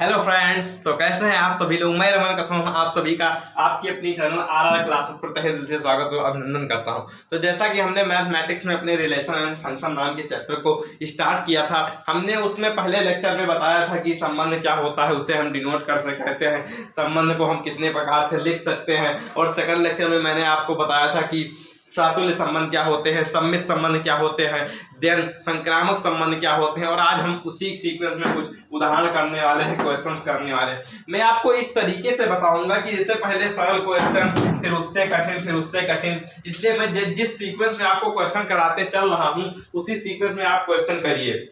Hello friends, तो कैसे हैं आप सभी लोग। मैं रमन कसम आप सभी का आपकी अपनी चैनल आरआर क्लासेस पर तहे दिल से स्वागत और अभिनंदन करता हूं। तो जैसा कि हमने मैथमेटिक्स में अपने रिलेशन एंड फंक्शन नाम के चैप्टर को स्टार्ट किया था, हमने उसमें पहले लेक्चर में बताया था कि संबंध क्या होता है, उसे हम डिनोट कर सकते कहते हैं, संबंध को हम कितने प्रकार से लिख सकते हैं। और सेकंड लेक्चर में मैंने आपको बताया था कि चातुल्य संबंध क्या होते हैं, सम्मित संबंध क्या होते हैं, देन संक्रामक संबंध क्या होते हैं। और आज हम उसी सीक्वेंस में कुछ उदाहरण करने वाले हैं, क्वेश्चंस करने वाले हैं। मैं आपको इस तरीके से बताऊंगा कि जैसे पहले सरल क्वेश्चन, फिर उससे कठिन, फिर उससे कठिन। इसलिए मैं जिस सीक्वेंस में आपको क्वेश्चन कराते चल रहा हूं उसी सीक्वेंस में आप क्वेश्चन करिए।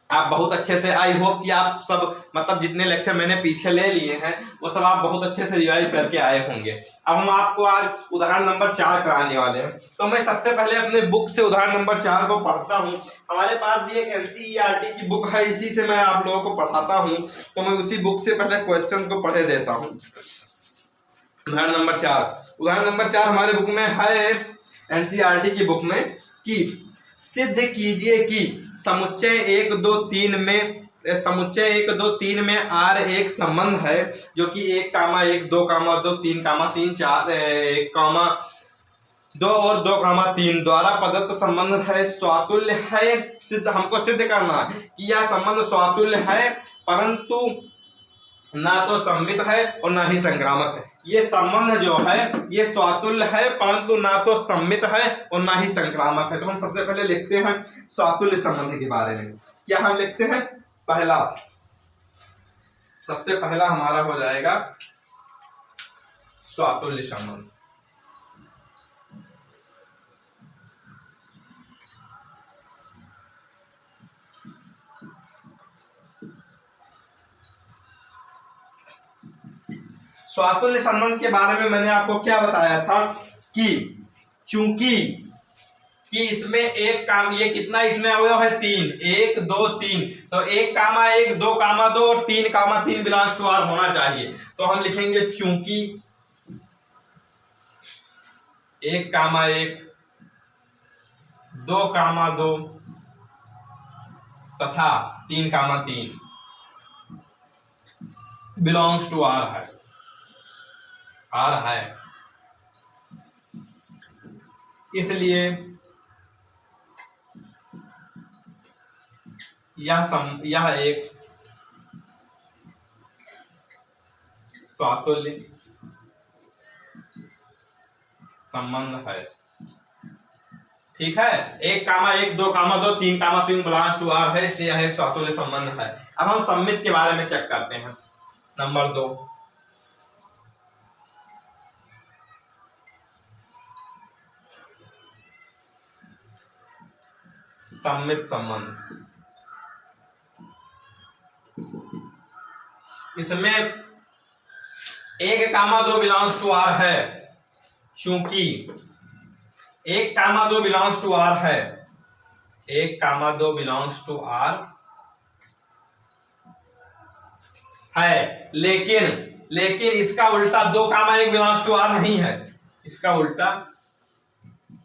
आप बहुत अच्छे से, आई होप कि आप सब मतलब जितने लेक्चर मैंने पीछे ले लिए हैं वो सब आप बहुत अच्छे से रिवाइज करके आए होंगे। अब हम आपको आज उदाहरण नंबर 4 कराने वाले हैं। तो मैं सबसे पहले अपने बुक से उदाहरण नंबर 4 को पढ़ता हूं। हमारे पास भी एक एनसीईआरटी की बुक है, इसी से मैं आप लोगों को पढ़ाता हूं। तो मैं उसी बुक से पहले क्वेश्चन को पढ़े देता हूँ। उदाहरण नंबर 4 हमारे बुक में है, एनसीईआरटी की बुक में, कि सिद्ध कीजिए कि समुच्चय 1 2 3 में आर एक संबंध है जो कि 1, 1, 2, 2, 3, 3, 4, 1, 2 और 2, 3 द्वारा प्रदत्त संबंध है, स्वातुल्य है। हमको सिद्ध करना है कि यह संबंध स्वातुल्य है परंतु ना तो सम्मित है और ना ही संक्रामक है। ये संबंध जो है ये स्वातुल्य है परंतु ना तो सम्मित है और ना ही संक्रामक है। तो हम सबसे पहले लिखते हैं स्वातुल्य संबंध के बारे में। क्या हम लिखते हैं? सबसे पहला हमारा हो जाएगा स्वातुल्य संबंध। स्वातुल्य संबंध के बारे में मैंने आपको क्या बताया था कि चूंकि इसमें एक काम, ये कितना इसमें अवयव है? 3, 1 2 3। तो 1, 1, 2, 2 और 3, 3 बिलोंग्स टू आर होना चाहिए। तो हम लिखेंगे चूंकि 1, 1, 2, 2 तथा 3, 3 बिलोंग्स टू आर है, इसलिए यह एक स्वातुल्य संबंध है। ठीक है, 1, 1, 2, 2, 3, 3 बिलोंग्स टू आर है, इसलिए यह एक स्वातुल्य संबंध है। अब हम सम्मित के बारे में चेक करते हैं। नंबर 2, सम्मित संबंध। इसमें 1, 2 बिलोंग्स टू आर है। चूंकि 1, 2 बिलोंग्स टू आर है, 1, 2 बिलोंग्स टू आर है, लेकिन इसका उल्टा 2, 1 बिलोंग्स टू आर नहीं है। इसका उल्टा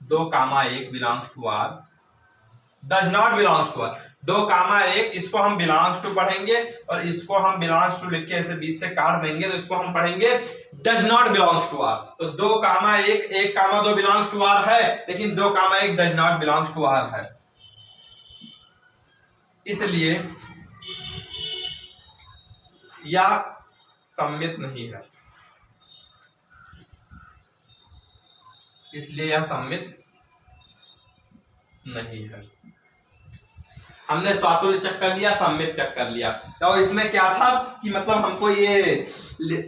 2, 1 belongs to R does not belongs to R. 2, 1 इसको हम बिलोंग्स टू पढ़ेंगे और इसको हम बिलोंग्स टू लिख के ऐसे बीच से काट देंगे, तो इसको हम पढ़ेंगे does not belongs to R. तो 2, 1, 1, 2 बिलोंग्स टू आर है, लेकिन 2, 1 does not belongs to R है, इसलिए यह सम्मित नहीं है। हमने स्वातुल्य चेक कर लिया, सम्मित चेक कर लिया। तो इसमें क्या था कि मतलब हमको ये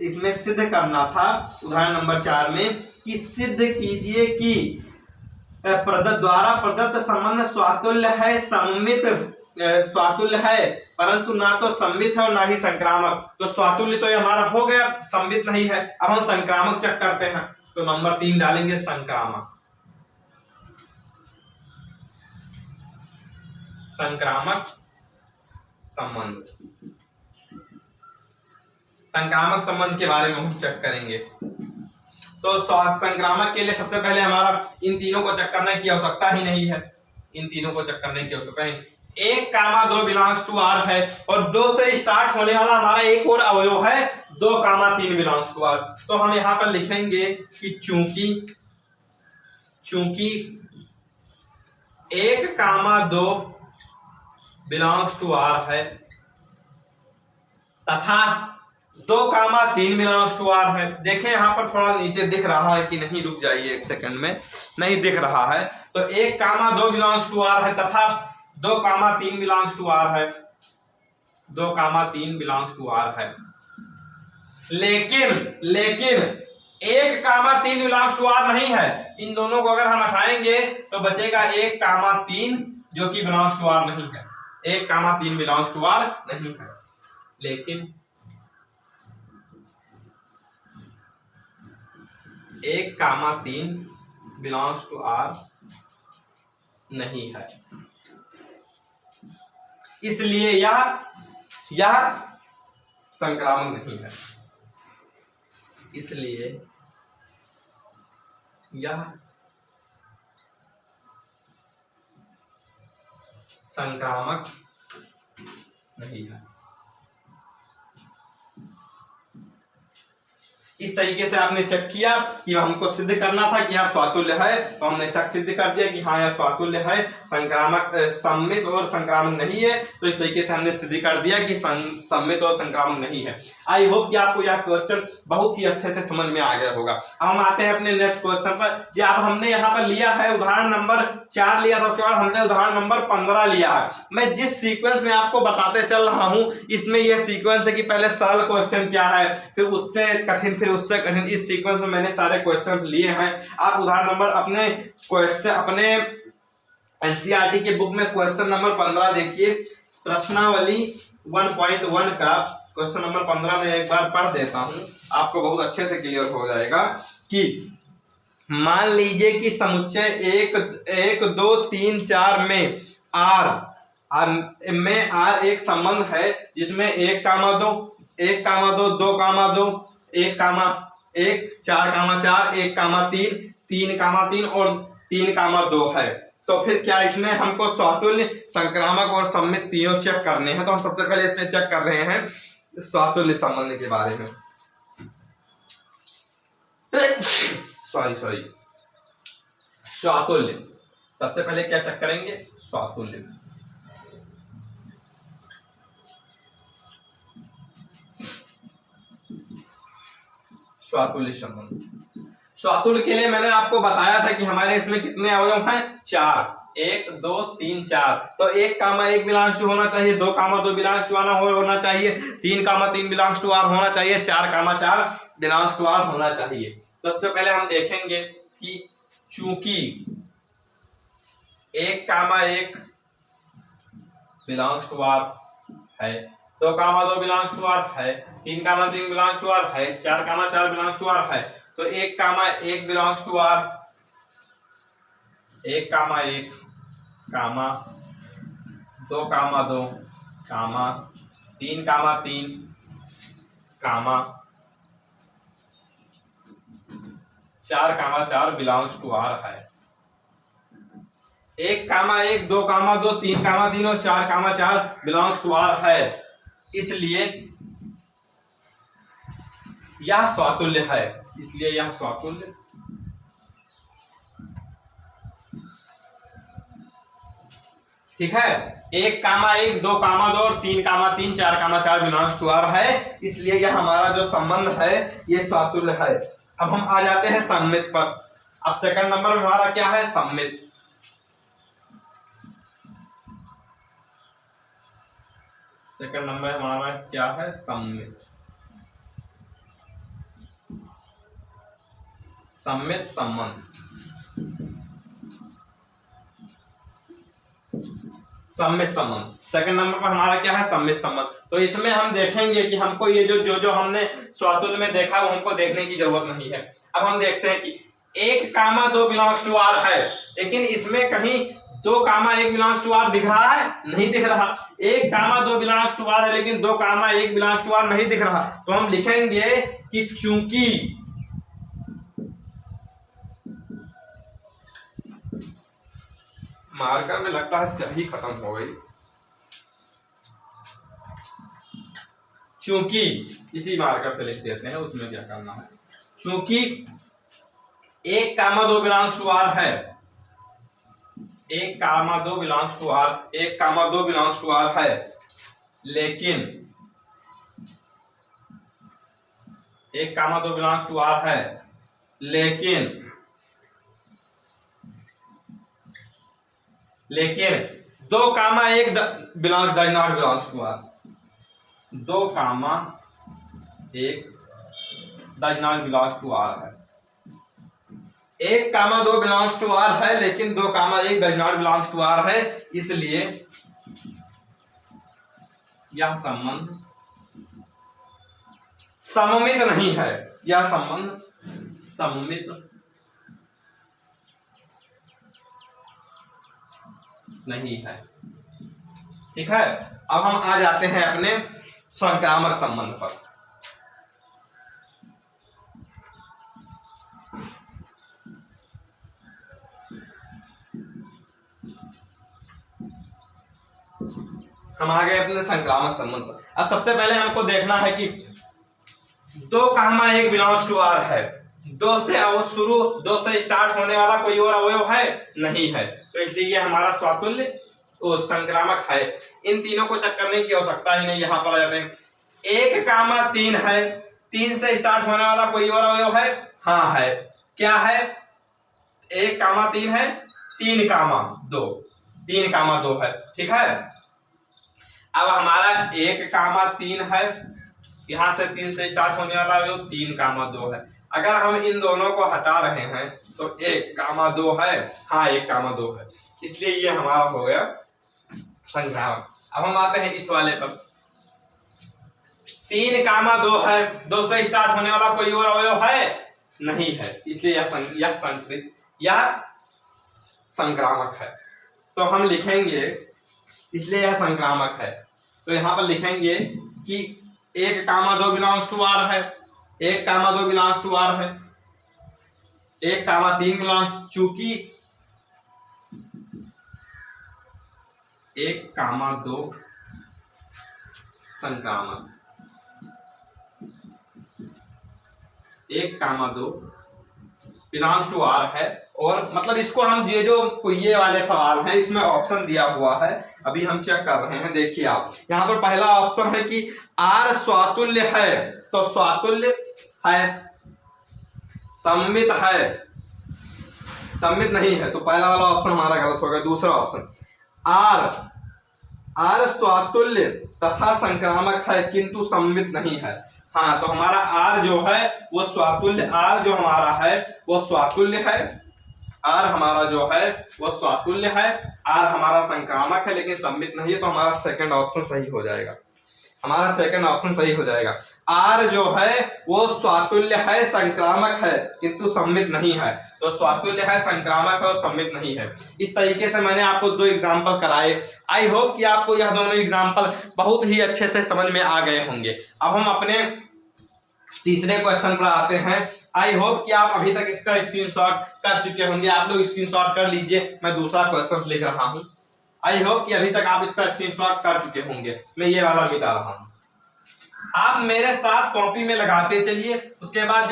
इसमें सिद्ध करना था उदाहरण नंबर 4 में कि सिद्ध कीजिए कि द्वारा प्रदत्त संबंध स्वातुल्य है, स्वातुल्य है परंतु ना तो सम्मित है और ना ही संक्रामक। तो स्वातुल्य तो ये हमारा हो गया, सम्मित नहीं है। अब हम संक्रामक चेक करते हैं। तो नंबर 3 डालेंगे संक्रामक संबंध। संक्रामक संबंध के बारे में हम चेक करेंगे। तो संक्रामक के लिए सबसे पहले हमारा इन तीनों को चेक करने की आवश्यकता ही नहीं है। 1 कामा 2 बिलोंग्स टू आर है, और 2 से स्टार्ट होने वाला हमारा एक और अवयव है 2 कामा 3 बिलोंग्स टू आर। तो हम यहां पर लिखेंगे कि चूंकि 1 कामा 2 बिलोंग्स टू आर है तथा 2 कामा 3 बिलोंग्स टू आर है। देखें यहां पर थोड़ा नीचे दिख रहा है कि नहीं, रुक जाइए एक सेकंड में, नहीं दिख रहा है। तो 1 कामा 2 बिलोंग्स टू आर है तथा 2 कामा 3 बिलोंग्स टू आर है, 2 कामा 3 बिलोंग्स टू आर है। लेकिन 1 कामा 3 बिलोंग्स टू आर नहीं है। इन दोनों को अगर हम हटाएंगे तो बचेगा 1 कामा 3 जो कि बिलोंग्स टू आर नहीं है। 1 कामा 3 बिलोंग्स टू आर नहीं है, लेकिन 1 कामा 3 बिलोंग्स टू आर नहीं है, इसलिए यह संक्रामक नहीं है, इसलिए यह संक्रामक नहीं है। इस तरीके से आपने चेक किया कि हमको सिद्ध करना था कि यहाँ स्वातुल्य है, तो हमने सिद्ध कर दिया कि हाँ यह स्वातुल्य है, संक्रामक सम्मित और संक्रामक नहीं है। तो इस तरीके से हमने सिद्ध कर दिया कि सम्मित और संक्रामक नहीं है। आई होप कि आपको यह क्वेश्चन बहुत ही अच्छे से समझ में आ गया होगा। अब हम आते हैं अपने नेक्स्ट क्वेश्चन पर। जी अब हमने यहाँ पर लिया है उदाहरण नंबर 4 लिया था, उसके बाद हमने उदाहरण नंबर 15 लिया है। मैं जिस सीक्वेंस में आपको बताते चल रहा हूँ इसमें यह सीक्वेंस है कि पहले सरल क्वेश्चन क्या है, फिर उससे कठिन, फिर उससे कठिन। इस सीक्वेंस में मैंने सारे क्वेश्चंस लिए हैं। आप उदाहरण नंबर अपने एनसीईआरटी के बुक में क्वेश्चन नंबर 15 देखिए, प्रश्नावली 1.1 का क्वेश्चन नंबर 15 में एक बार पढ़ देता हूं, आपको बहुत अच्छे से क्लियर हो जाएगा कि मान लीजिए कि समुच्चय 1 2 3 4 में आर एक संबंध है जिसमें 1 comma 2 1 comma 2 2 comma 2 1 comma 1 4 comma 4 1 कामा 3 3 कामा 3 और 3 कामा 2 है। तो फिर क्या इसमें हमको स्वातुल्य, संक्रामक और सम्मित तीनों चेक करने हैं। तो हम सबसे पहले इसमें चेक कर रहे हैं स्वातुल्य संबंध के बारे में। सॉरी स्वातुल्य, सबसे पहले क्या चेक करेंगे, स्वातुल्य। स्वातुल्य संबंध। स्वातुल्य के लिए मैंने आपको बताया था कि हमारे इसमें कितने अवयव हैं, 4, 1 2 3 4। तो 1 कामा 1 बिलोंग्स टू होना चाहिए, 2 कामा 2 बिलोंग्स टू होना चाहिए, 3 कामा 3 बिलोंग्स टू आर होना चाहिए, 4 कामा 4 बिलोंग्स टू आर होना चाहिए। तो सबसे पहले हम देखेंगे कि चूंकि 1 कामा 1 बिलोंग्स टू आर है, 2 कामा 2 बिलोंग्स टू आर है, 3 कामा 3 बिलोंग्स टू आर है, 4 कामा 4 बिलोंग्स टू आर है। तो 1 comma 1 belongs to R, 1 comma 1 comma 2 comma 2 comma 3 comma 3 comma 4 comma 4 belongs to R है। 1 कामा 1 2 कामा 2 3 कामा 3 और 4 comma 4 belongs to R है, इसलिए यह स्वातुल्य है, इसलिए यह स्वातुल्य ठीक है। 1 कामा 1 2 कामा 2 और 3 comma 3 4 comma 4 belongs to R है, इसलिए यह हमारा जो संबंध है ये स्वातुल्य है। अब हम आ जाते हैं सम्मित पर। अब सेकंड नंबर में हमारा क्या है, सम्मित। सेकंड नंबर हमारा क्या है, सम्मित। सम्मित संबंध। सम्मित संबंध सेकंड नंबर पर हमारा क्या है, सम्मित संबंध। तो इसमें हम देखेंगे कि हमको ये जो हमने स्वातुल्य में देखा वो हमको देखने की जरूरत नहीं है। अब हम देखते हैं कि 1 कामा 2 बिलोंग्स टू आर है, लेकिन इसमें कहीं 2 कामा 1 बिलोंग्स टू आर दिख रहा है, नहीं दिख रहा। 1 कामा 2 बिलोंग्स टू आर है, लेकिन 2 कामा 1 बिलोंग्स टू आर नहीं दिख रहा। तो हम लिखेंगे कि चूंकि मार्कर में लगता है स्याही खत्म हो गई, चूंकि इसी मार्कर से लिख देते हैं, उसमें क्या करना है, चूंकि 1, 2 बिलोंग्स टू आर है, 1, 2 belongs to R, 1, 2 belongs to R है, लेकिन 1, 2 बिलोंग्स टू आर है, लेकिन 2, 1 belong does not belongs to R, 2, 1 does not belongs to R है। 1, 2 बिलोंग्स टू आर है, लेकिन 2, 1 does not belongs to R है, इसलिए यह संबंध सममित नहीं है, यह संबंध सममित नहीं है। ठीक है, अब हम आ जाते हैं अपने संक्रामक संबंध पर। हम आ गए अपने संक्रामक संबंध पर। अब सबसे पहले हमको देखना है कि 2, 1 बिलोंग्स टू आर है, 2 से स्टार्ट होने वाला कोई और अवयव है नहीं है, तो इसलिए ये हमारा स्वातुल्य और संक्रामक है। इन तीनों को चेक करने की आवश्यकता ही नहीं, यहां पर आ जाते हैं। 1, 3 है, 3 से स्टार्ट होने वाला कोई और अवयव है, हाँ है, क्या है, 1, 3 है, 3, 2, 3, 2 है। ठीक है, अब हमारा 1, 3 है, यहां से 3 से स्टार्ट होने वाला अवयव 3, 2 है। अगर हम इन दोनों को हटा रहे हैं तो 1, 2 है, हाँ 1, 2 है, इसलिए ये हमारा हो गया संक्रामक। अब हम आते हैं इस वाले पर। 3, 2 है, 2 से स्टार्ट होने वाला कोई और अवयव है नहीं है, इसलिए यह संक्रामक है। तो हम लिखेंगे, इसलिए यह संक्रामक है, तो यहां पर लिखेंगे कि 1, 2 बिलोंग्स टू आर है, 1, 2 बिलोंग्स टू आर है, 1, 3 बिलोंग्स, चूंकि 1, 2 संक्रामक, 1, 2 बिलोंग्स टू आर है। और मतलब इसको हम ये वाले सवाल हैं, इसमें ऑप्शन दिया हुआ है, अभी हम चेक कर रहे हैं। देखिए आप यहां पर पहला ऑप्शन है कि आर स्वातुल्य है, तो स्वातुल्य है, सममित है, सममित नहीं है, तो पहला वाला ऑप्शन हमारा गलत हो गया। दूसरा ऑप्शन आर स्वातुल्य तथा संक्रामक है किंतु सममित नहीं है, हाँ, तो हमारा आर जो है वो स्वातुल्य, आर जो हमारा है वो स्वातुल्य है, आर हमारा जो है वो स्वातुल्य है, आर हमारा संक्रामक है लेकिन सममित नहीं है, तो हमारा सेकंड ऑप्शन सही हो जाएगा, हमारा सेकंड ऑप्शन सही हो जाएगा। आर जो है वो स्वातुल्य है, संक्रामक है किंतु सममित नहीं है, तो स्वातुल्य है, संक्रामक है और सममित नहीं है। इस तरीके से मैंने आपको 2 एग्जाम्पल कराए। आई होप कि आपको यह दोनों एग्जाम्पल बहुत ही अच्छे से समझ में आ गए होंगे। अब हम अपने तीसरे क्वेश्चन पर आते हैं। आई होप कि आप अभी तक इसका स्क्रीनशॉट कर चुके होंगे, आप लोग स्क्रीनशॉट कर लीजिए, मैं दूसरा क्वेश्चन लिख रहा हूं। आई होप कि अभी तक आप इसका स्क्रीनशॉट कर चुके होंगे, मैं ये वाला मिटा रहा हूं। आप मेरे साथ कॉपी में लगाते चलिए, उसके बाद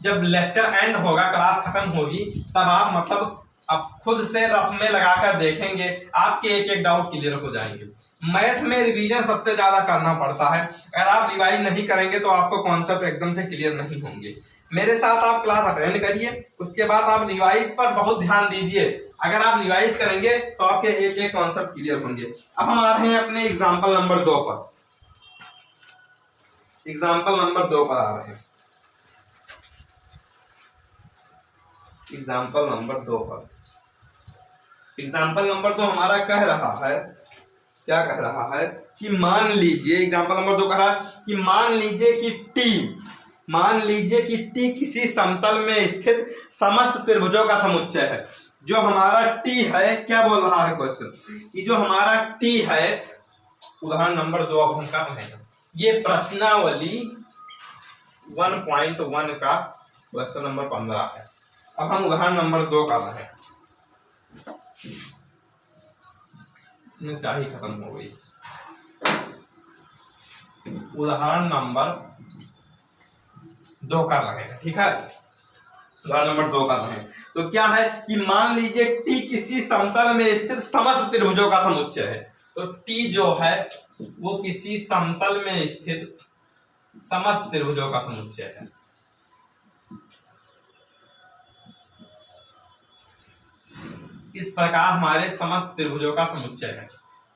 जब लेक्चर एंड होगा, क्लास खत्म होगी, तब आप मतलब अब खुद से रफ में लगाकर देखेंगे, आपके एक डाउट क्लियर हो जाएंगे। मैथ में रिवीजन सबसे ज्यादा करना पड़ता है, अगर आप रिवाइज नहीं करेंगे तो आपको कॉन्सेप्ट एकदम से क्लियर नहीं होंगे। मेरे साथ आप क्लास अटेंड करिए, उसके बाद आप रिवाइज पर बहुत ध्यान दीजिए। अगर आप रिवाइज करेंगे तो आपके एक कॉन्सेप्ट क्लियर होंगे। अब हम आ रहे हैं अपने एग्जाम्पल नंबर 2 पर। एग्जाम्पल नंबर 2 पर आ रहे हैं। एग्जाम्पल नंबर 2 पर, एग्जाम्पल नंबर 2 हमारा कह रहा है, क्या कह रहा है कि मान लीजिए, एग्जाम्पल नंबर 2 कह रहा है कि मान लीजिए कि टी किसी समतल में स्थित समस्त त्रिभुजों का समुच्चय है। जो हमारा टी है, क्या बोल रहा है क्वेश्चन, कि जो हमारा टी है, उदाहरण नंबर 2 अब हम कर रहे हैं, ये प्रश्नावली 1.1 का क्वेश्चन नंबर 15 है। अब हम उदाहरण नंबर 2 कर रहे हैं, इसमें स्याही खत्म हो गई। उदाहरण नंबर 2 कर रहे हैं। ठीक है, उदाहरण नंबर 2 कर रहे हैं। तो क्या है कि मान लीजिए टी किसी समतल में स्थित समस्त त्रिभुजों का समुच्चय है। तो टी जो है वो किसी समतल में स्थित समस्त त्रिभुजों का समुच्चय है। इस प्रकार हमारे समस्त त्रिभुजों का समुच्चय है।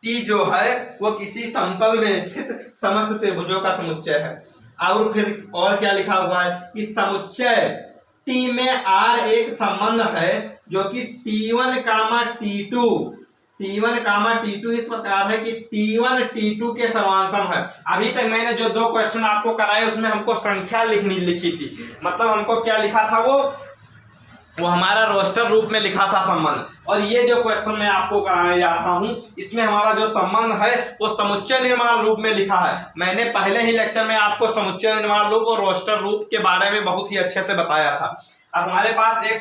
टी जो है वो किसी समतल में स्थित समस्त त्रिभुजों का समुच्चय है। और फिर और क्या लिखा हुआ है कि समुच्चय टी में आर एक संबंध है जो कि T1, T2 इस प्रकार है कि T1 T2 के सर्वांसम है। अभी तक मैंने जो 2 क्वेश्चन आपको कराए उसमें हमको संख्या लिखी थी, मतलब हमको क्या लिखा था, वो हमारा रोस्टर रूप में लिखा था संबंध। और ये जो क्वेश्चन मैं आपको कराने जा रहा हूं इसमें हमारा जो संबंध है वो समुच्चय निर्माण रूप में लिखा है। मैंने पहले ही लेक्चर में आपको समुच्चय निर्माण रूप और रोस्टर रूप के बारे में बहुत ही अच्छे से बताया था। अब हमारे पास एक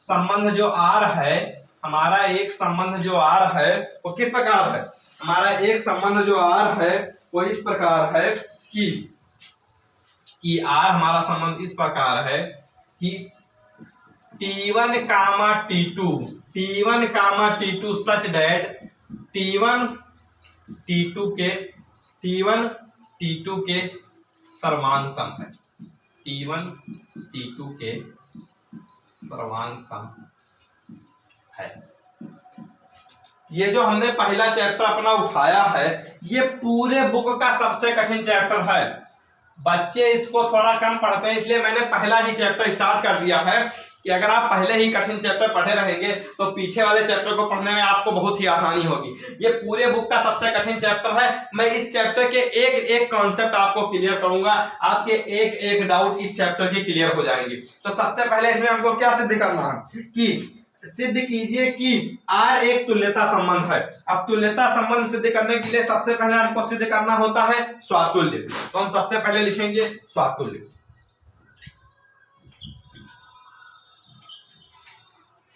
संबंध जो आर है, हमारा एक संबंध जो आर है वो किस प्रकार है, हमारा एक संबंध जो आर है वो इस प्रकार है कि आर हमारा संबंध इस प्रकार है कि T1, T2 such that T1 T2 के सर्वांसम है। T1 T2 के सर्वांसम है। ये जो हमने पहला चैप्टर अपना उठाया है ये पूरे बुक का सबसे कठिन चैप्टर है। बच्चे इसको थोड़ा कम पढ़ते हैं, इसलिए मैंने पहला ही चैप्टर स्टार्ट कर दिया है कि अगर आप पहले ही कठिन चैप्टर पढ़े रहेंगे तो पीछे वाले चैप्टर को पढ़ने में आपको बहुत ही आसानी होगी। ये पूरे बुक का सबसे कठिन चैप्टर है। मैं इस चैप्टर के एक एक कॉन्सेप्ट आपको क्लियर करूंगा, आपके एक एक डाउट इस चैप्टर के क्लियर हो जाएंगे। तो सबसे पहले इसमें हमको क्या सिद्ध करना है कि सिद्ध कीजिए कि आर एक तुल्यता संबंध है। अब तुल्यता संबंध सिद्ध करने के लिए सबसे पहले हमको सिद्ध करना होता है स्वातुल्य। तो हम सबसे पहले लिखेंगे स्वातुल्य।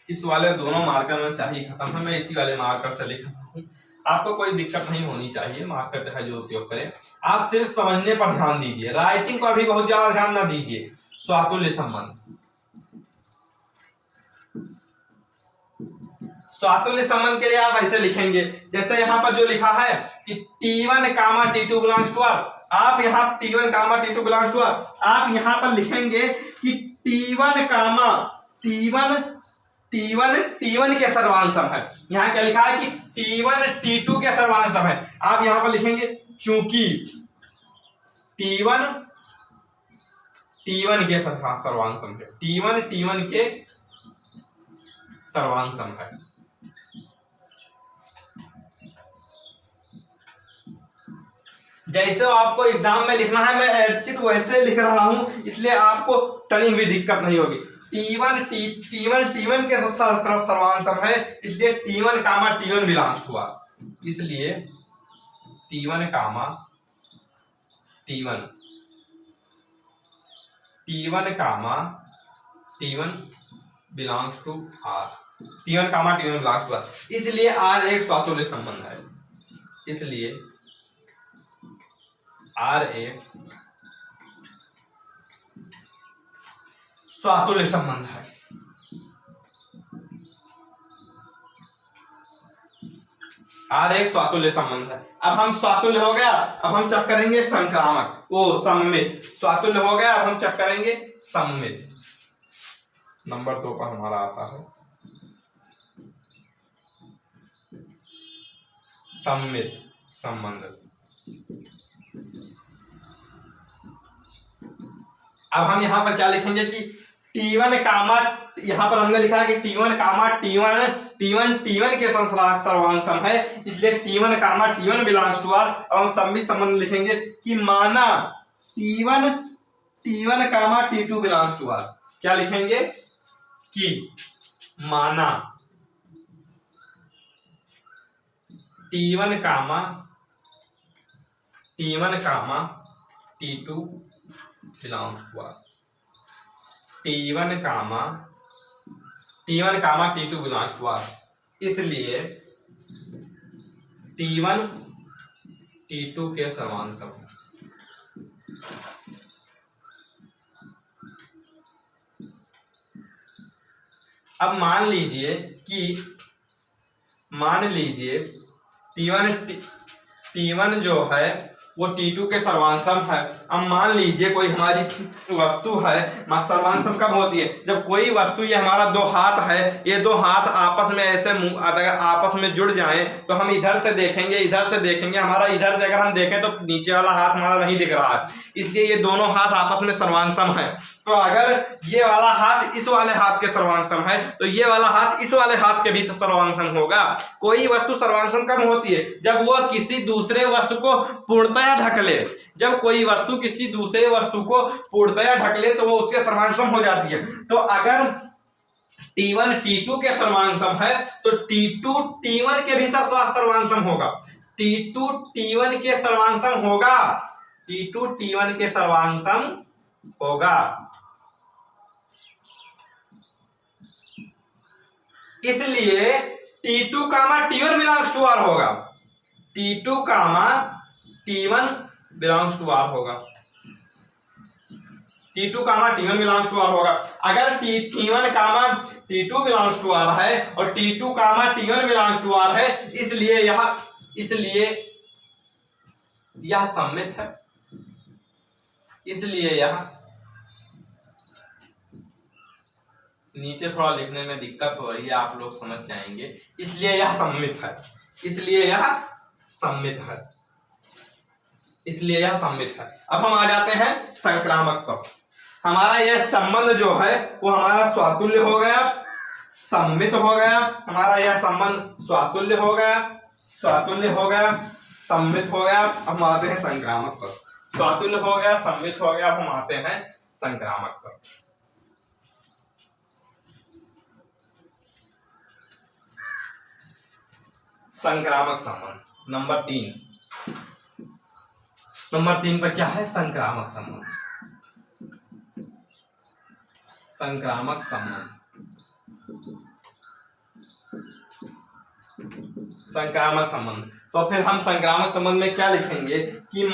इस वाले दोनों मार्कर में स्याही खत्म है, मैं इसी वाले मार्कर से लिख रहा हूं। आपको कोई दिक्कत नहीं होनी चाहिए, मार्कर चाहे जो उपयोग करें, आप सिर्फ समझने पर ध्यान दीजिए, राइटिंग पर भी बहुत ज्यादा ध्यान ना दीजिए। स्वातुल्य संबंध, स्वातुल्य संबंध के लिए आप ऐसे लिखेंगे जैसे यहाँ पर जो लिखा है कि T1, T2 belongs to R। आप यहाँ T1, T2 belongs to R, आप यहाँ पर लिखेंगे कि T1 के सर्वांसम है। यहाँ क्या लिखा है कि T1 T2 के सर्वांसम है। आप यहाँ पर लिखेंगे चूंकि T1 के सर्वांसम है, T1 के सर्वांसम है। जैसे आपको एग्जाम में लिखना है मैं एडचिट वैसे लिख रहा हूं, इसलिए आपको टर्निंग भी दिक्कत नहीं होगी। T1 के सर्वांसम है, इसलिए T1 बिलोंग्स टू R। इसलिए T1 belongs to R, T1 belongs to R। इसलिए R एक स्वातुल्य संबंध है। इसलिए R एक स्वातुल्य संबंध है। R एक स्वातुल्य संबंध है। अब हम स्वातुल्य हो गया, अब हम चेक करेंगे संक्रामक, सममित। स्वातुल्य हो गया, अब हम चेक करेंगे सममित। नंबर 2 पर हमारा आता है सममित संबंध। अब हम यहाँ पर क्या लिखेंगे कि T1, यहाँ पर हमने लिखा है कि T1 के सर्वांसम है, इसलिए T1 बिलोंग्स टू R। अब हम सममित संबंध लिखेंगे कि माना T1 T2 belongs to R। क्या लिखेंगे कि माना T1 T2 belongs to R। T1 T2 belongs to R। इसलिए T1 T2 के सर्वांग सम। अब मान लीजिए T1 जो है वो T2 के सर्वांग सम है। अब मान लीजिए कोई हमारी वस्तु है, सर्वांग सम कब होती है? जब कोई वस्तु, ये हमारा दो हाथ है, ये दो हाथ आपस में ऐसे अगर आपस में जुड़ जाएं तो हम इधर से देखेंगे, हमारा इधर से अगर हम देखें तो नीचे वाला हाथ हमारा नहीं दिख रहा है, इसलिए ये दोनों हाथ आपस में सर्वांग सम है। तो अगर ये वाला हाथ इस वाले हाथ के सर्वांग सम है तो ये वाला हाथ इस वाले हाथ के भी तो सर्वांग सम होगा। कोई वस्तु सर्वांग सम कब होती है? जब वह किसी दूसरे वस्तु को पूर्णतया ढक ले। जब कोई वस्तु किसी दूसरे वस्तु को पूर्णतया ढक ले तो वो उसके सर्वांग सम हो जाती है। तो अगर T1 T2 के सर्वांग सम है तो T2 T1 के भी सर्वांग सम होगा। T2 T1 के सर्वांग सम होगा। T2 T1 के सर्वांग सम होगा। इसलिए T2 T1 belongs to R होगा। T2 T1 belongs to R होगा। T2 T1 belongs to R होगा। अगर T1 T2 belongs to R है और T2 T1 belongs to R है, इसलिए यह सममित है। इसलिए यह, नीचे थोड़ा लिखने में दिक्कत हो रही है, आप लोग समझ जाएंगे। इसलिए यह सममित है। अब हम आ जाते हैं संक्रामक पर। हमारा यह संबंध जो है वो हमारा स्वातुल्य हो गया, सममित हो गया। हमारा यह संबंध स्वातुल्य हो गया, सममित हो गया। अब हम आते हैं संक्रामक पर। स्वातुल्य हो गया, सममित हो गया। अब हम आते हैं संक्रामक पर। संक्रामक संबंध नंबर 3 पर क्या है? संक्रामक संबंध। तो फिर हम संक्रामक संबंध में क्या लिखेंगे कि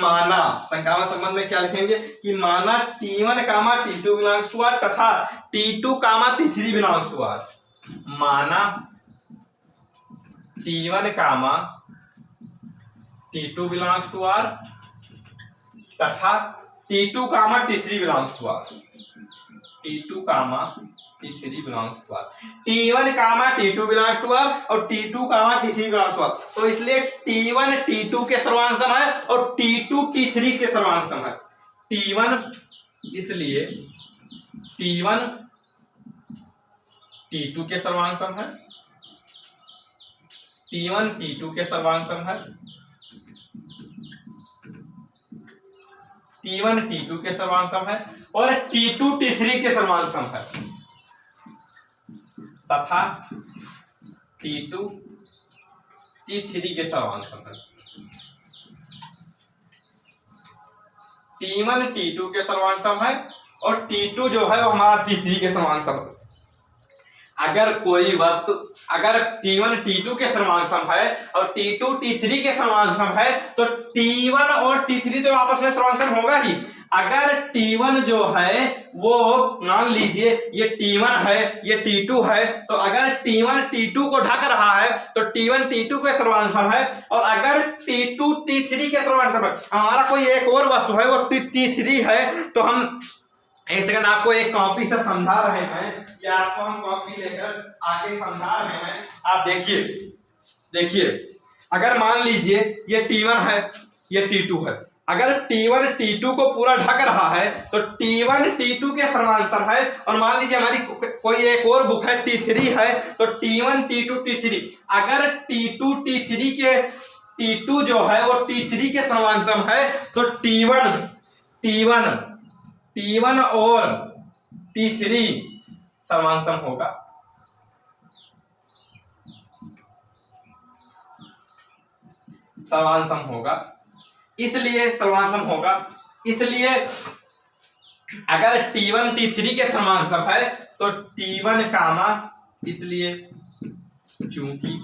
माना T1 T2 belongs to R तथा T2 T3 belongs to R। माना T1 T2 belongs to R तथा T2 T3 belongs to R। T1 T2 belongs to R और T2 T3 belongs to R। तो इसलिए T1 T2 के सर्वांग सम है और T2 T3 के सर्वांग सम है। इसलिए T1 T2 के सर्वांग सम है, T1 T2 के सर्वांग सम है, T1 T2 के सर्वांग सम है और T2 T3 के सर्वांग सम है तथा T2 T3 के सर्वांग सम है। T1 T2 के सर्वांग सम है और T2 जो है वो हमारा T3 के सर्वांग सम है। अगर T1 T2 के सर्वांग सम है और T2 T3 के सर्वांग सम है तो T1 और T3 तो आपस में सर्वांग सम होगा ही। अगर T1 जो है वो, मान लीजिए ये T1 है, ये T2 है, तो अगर T1 T2 को ढक रहा है तो T1 T2 के सर्वांग सम है। और अगर T2 T3 के सर्वांग सम है, हमारा कोई एक और वस्तु है वो T3 है, तो हम एक सेकंड आपको एक कॉपी से समझा रहे हैं, या आपको हम कॉपी लेकर आगे समझा रहे हैं। आप देखिए अगर मान लीजिए ये T1 है, ये T2 है। अगर T1 T2 को पूरा ढक रहा है तो T1 T2 के सर्वांग सम है। और मान लीजिए हमारी कोई एक और बुक है T3 है तो T1 T2 T3। अगर T2 जो है वो T3 के सर्वांग सम है तो T1 और T3 सर्वांग सम होगा। इसलिए सर्वांग सम होगा। इसलिए अगर T1 T3 के सर्वांग सम है तो T1 इसलिए चूंकि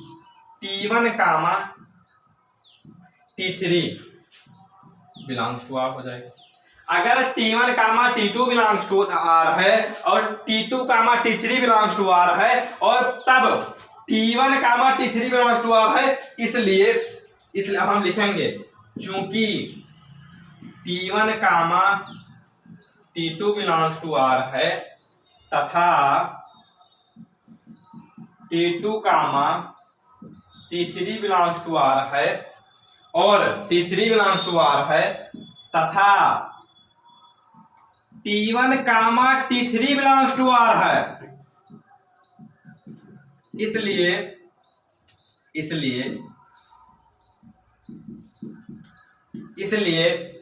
T1 T3 belongs to are हो जाएगा। अगर T1 comma T2 belongs to R है और T2 comma T3 belongs to R है और तब T1 comma T3 belongs to R है, इसलिए अब हम लिखेंगे चूंकि T1 comma T2 belongs to R है तथा T2 comma T3 belongs to R है और T3 बिलोंग्स टू आर है तथा T1 comma T3 belongs to R है, इसलिए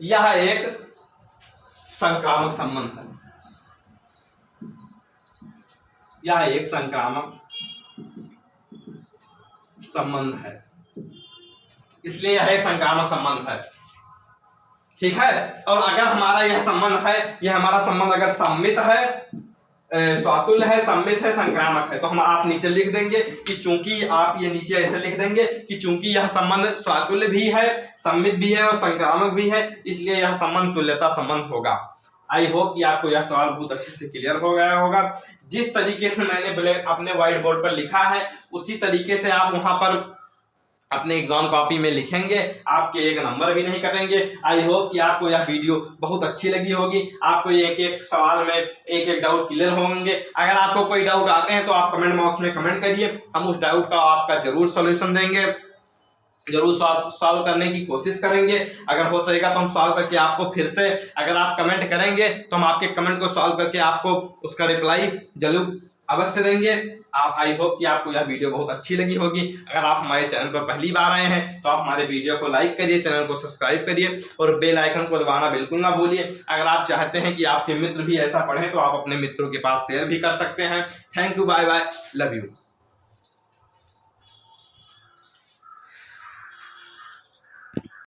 यह एक संक्रामक संबंध है। यह एक संक्रामक संबंध है, इसलिए यह एक संक्रामक संबंध है। ठीक है। और अगर हमारा यह संबंध है, यह हमारा संबंध अगर सम्मित है, स्वातुल्य है, सम्मित है, संक्रामक है, तो हम आप नीचे लिख देंगे कि चूंकि आप ये नीचे ऐसे लिख देंगे कि चूंकि यह संबंध स्वातुल्य भी है, सम्मित भी है और संक्रामक भी है, इसलिए यह संबंध तुल्यता संबंध होगा। आई होप कि आपको यह सवाल बहुत अच्छे से क्लियर हो गया होगा। जिस तरीके से मैंने अपने व्हाइट बोर्ड पर लिखा है उसी तरीके से आप वहां पर अपने एग्जाम कॉपी में लिखेंगे, आपके एक नंबर भी नहीं कटेंगे। आई होप कि आपको यह वीडियो बहुत अच्छी लगी होगी, आपको एक एक सवाल में एक एक डाउट क्लियर होंगे। अगर आपको कोई डाउट आते हैं तो आप कमेंट बॉक्स में कमेंट करिए, हम उस डाउट का आपका जरूर सॉल्यूशन देंगे, जरूर सॉल्व करने की कोशिश करेंगे। अगर हो सकेगा तो हम सॉल्व करके आपको फिर से, अगर आप कमेंट करेंगे तो हम आपके कमेंट को सॉल्व करके आपको उसका रिप्लाई जरूर अवश्य देंगे। आप आई होप कि आपको यह वीडियो बहुत अच्छी लगी होगी। अगर आप हमारे चैनल पर पहली बार आए हैं तो आप हमारे वीडियो को लाइक करिए, चैनल को सब्सक्राइब करिए और बेल आइकन को दबाना बिल्कुल ना भूलिए। अगर आप चाहते हैं कि आपके मित्र भी ऐसा पढ़ें तो आप अपने मित्रों के पास शेयर भी कर सकते हैं। Thank you, bye bye, love you.